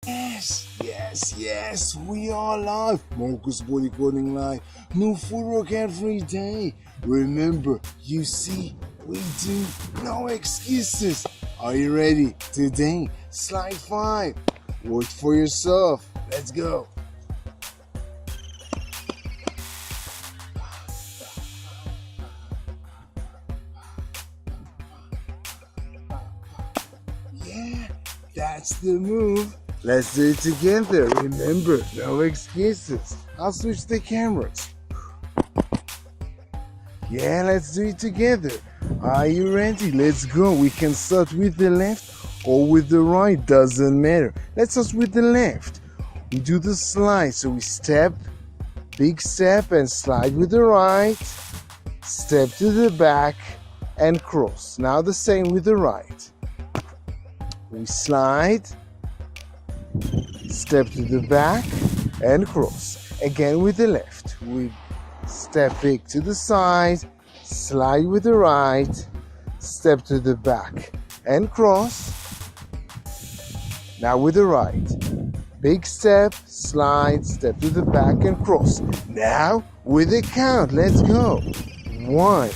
Yes, we are live. Marcus Body Coding Live. New footwork every day. Remember, you see, we do no excuses. Are you ready? Today, slide 5. Work for yourself. Let's go. Yeah, that's the move. Let's do it together. Remember, no excuses. I'll switch the cameras. Yeah, let's do it together. Are you ready? Let's go. We can start with the left or with the right. Doesn't matter. Let's start with the left. We do the slide. So we step, big step, and slide with the right. Step to the back and cross. Now the same with the right. We slide, step to the back and cross. Again with the left. We step big to the side, slide with the right, step to the back and cross. Now with the right. Big step, slide, step to the back and cross. Now with the count. Let's go. 1,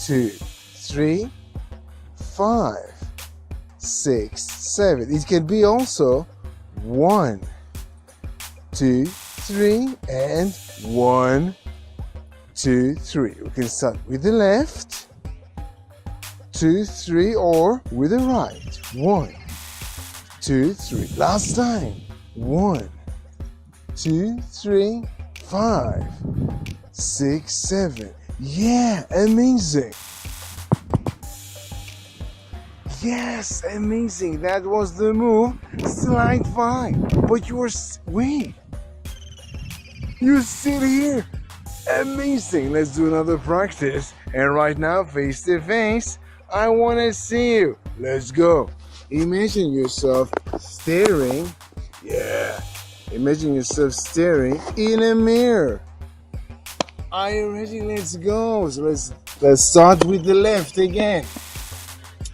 2, 3, 5, 6, 7. It can be also 1, 2, 3, and 1, 2, 3. We can start with the left, 2, 3, or with the right. 1, 2, 3. Last time. 1, 2, 3, 5, 6, 7. Yeah, amazing. Yes, amazing. That was the move. Slide 5. But wait. You're still here. Amazing. Let's do another practice. And right now, face to face, I want to see you. Let's go. Imagine yourself staring. Yeah. Imagine yourself staring in a mirror. Are you ready? Let's go. So let's start with the left again.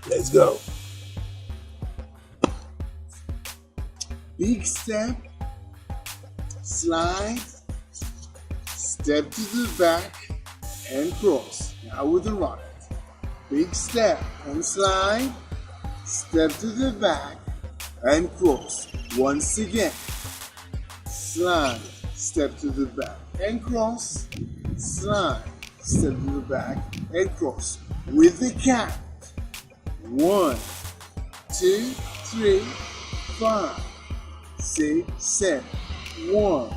Let's go. Big step, slide, step to the back and cross. Now with the right. Big step and slide, step to the back and cross. Once again. Slide, step to the back and cross. Slide, step to the back and cross. With the count. 1, 2, 3, 5, 6, 7. 1,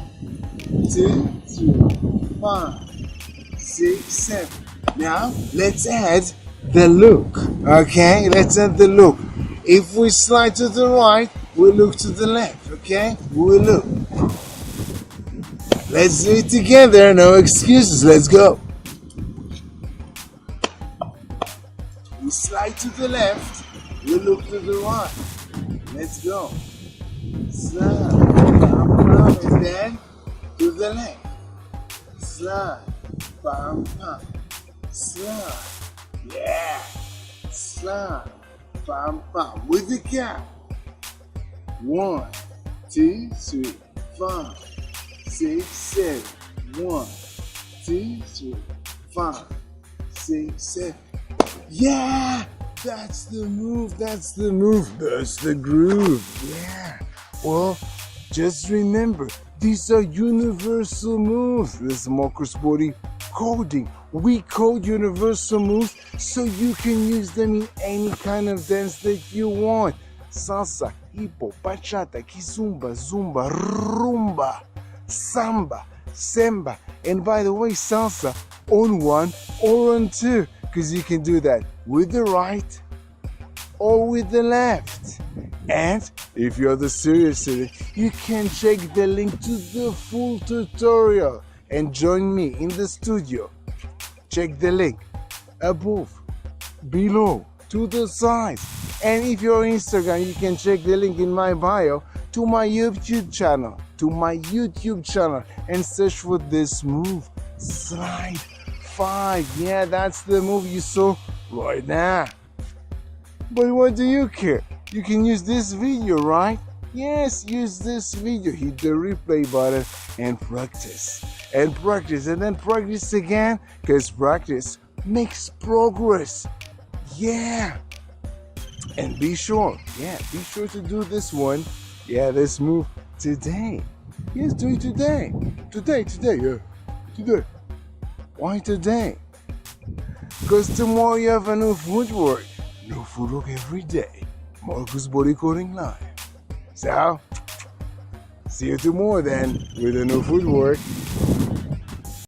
2, 3, 5, 6, 7. Now let's add the look. Okay, let's add the look. If we slide to the right, we look to the left. Okay, we look. Let's do it together. No excuses. Let's go. We slide to the left, we look to the right. Let's go. Slide, and then to the left. Slide, bam, bam. Slide, yeah. Slide, bam, bam. With the count. 1, 2, 3, 5, 6, 7. 1, 2, 3, 5, 6, 7. Yeah, that's the move, that's the groove, yeah. Well, just remember, these are universal moves. This is Marcus Body Coding. We code universal moves so you can use them in any kind of dance that you want. Salsa, hip hop, Bachata, Kizomba, Zumba, Rumba, Samba, Samba, and by the way, Salsa on 1 or on 2. Because you can do that with the right or with the left. And if you're the serious student, you can check the link to the full tutorial and join me in the studio. Check the link above, below, to the side. And if you're on Instagram, you can check the link in my bio to my YouTube channel and search for this move. Slide 5. Yeah, that's the move you saw right now. But what do you care? You can use this video, right? Yes, use this video, hit the replay button and practice. And practice and then practice again, because practice makes progress. Yeah. And be sure to do this one. Yeah, this move today. Yes, do it today. Today, yeah. Today. Why today? Because tomorrow you have a new footwork. New footwork every day. Marcus Body Coding Live. So, see you tomorrow then with a new footwork.